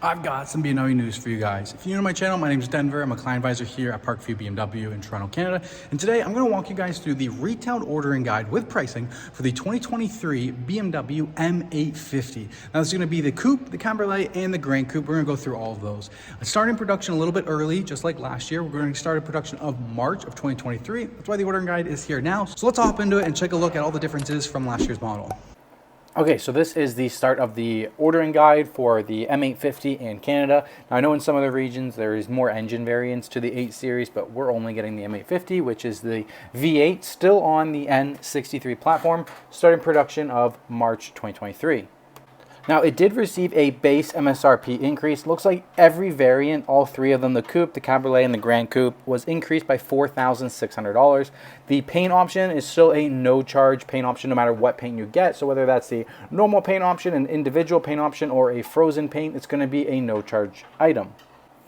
I've got some BMW news for you guys. If you're new to my channel, my name is Denver. I'm a client advisor here at Parkview BMW in Toronto, Canada. And today I'm going to walk you guys through the retail ordering guide with pricing for the 2023 BMW M850. Now this is going to be the Coupe, the Cabriolet, and the Gran Coupe. We're going to go through all of those. Starting production a little bit early, just like last year. We're going to start production of March of 2023. That's why the ordering guide is here now. So let's hop into it and take a look at all the differences from last year's model. Okay, so this is the start of the ordering guide for the M850 in Canada. Now I know in some other regions there is more engine variants to the 8 Series, but we're only getting the M850, which is the V8, still on the N63 platform, starting production of March 2023. Now it did receive a base MSRP increase. Looks like every variant, all three of them, the Coupe, the Cabriolet, and the Gran Coupe, was increased by $4,600. The paint option is still a no-charge paint option no matter what paint you get. So whether that's the normal paint option, an individual paint option, or a frozen paint, it's going to be a no-charge item.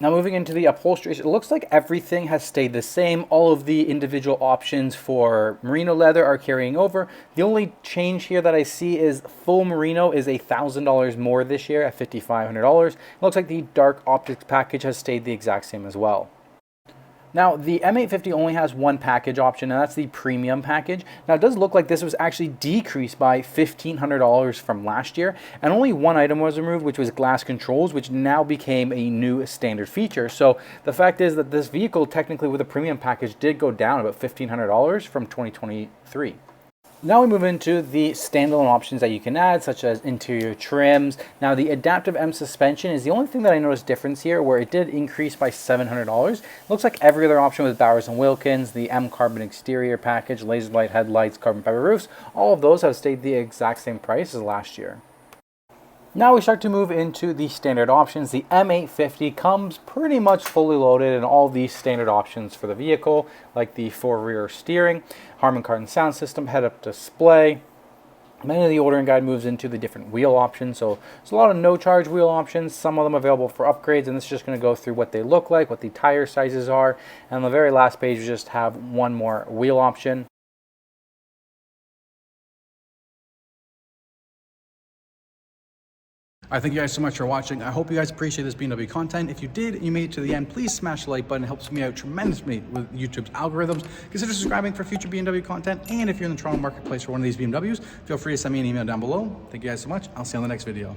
Now moving into the upholstery, it looks like everything has stayed the same. All of the individual options for merino leather are carrying over. The only change here that I see is full merino is $1,000 more this year at $5,500. It looks like the dark optics package has stayed the exact same as well. Now, the M850 only has one package option, and that's the premium package. Now, it does look like this was actually decreased by $1,500 from last year, and only one item was removed, which was glass controls, which now became a new standard feature. So the fact is that this vehicle, technically with a premium package, did go down about $1,500 from 2023. Now we move into the standalone options that you can add, such as interior trims. Now the adaptive M suspension is the only thing that I noticed difference here, where it did increase by $700. Looks like every other option with Bowers & Wilkins, the M carbon exterior package, laser light headlights, carbon fiber roofs, all of those have stayed the exact same price as last year. Now we start to move into the standard options. The M850 comes pretty much fully loaded in all these standard options for the vehicle, like the 4-rear steering, Harman Kardon sound system, head-up display. Many of the ordering guide moves into the different wheel options, so there's a lot of no-charge wheel options, some of them available for upgrades, and this is just going to go through what they look like, what the tire sizes are, and on the very last page we just have one more wheel option. I thank you guys so much for watching. I hope you guys appreciate this BMW content. If you did and you made it to the end, please smash the like button. It helps me out tremendously with YouTube's algorithms. Consider subscribing for future BMW content. And if you're in the Toronto marketplace for one of these BMWs, feel free to send me an email down below. Thank you guys so much. I'll see you on the next video.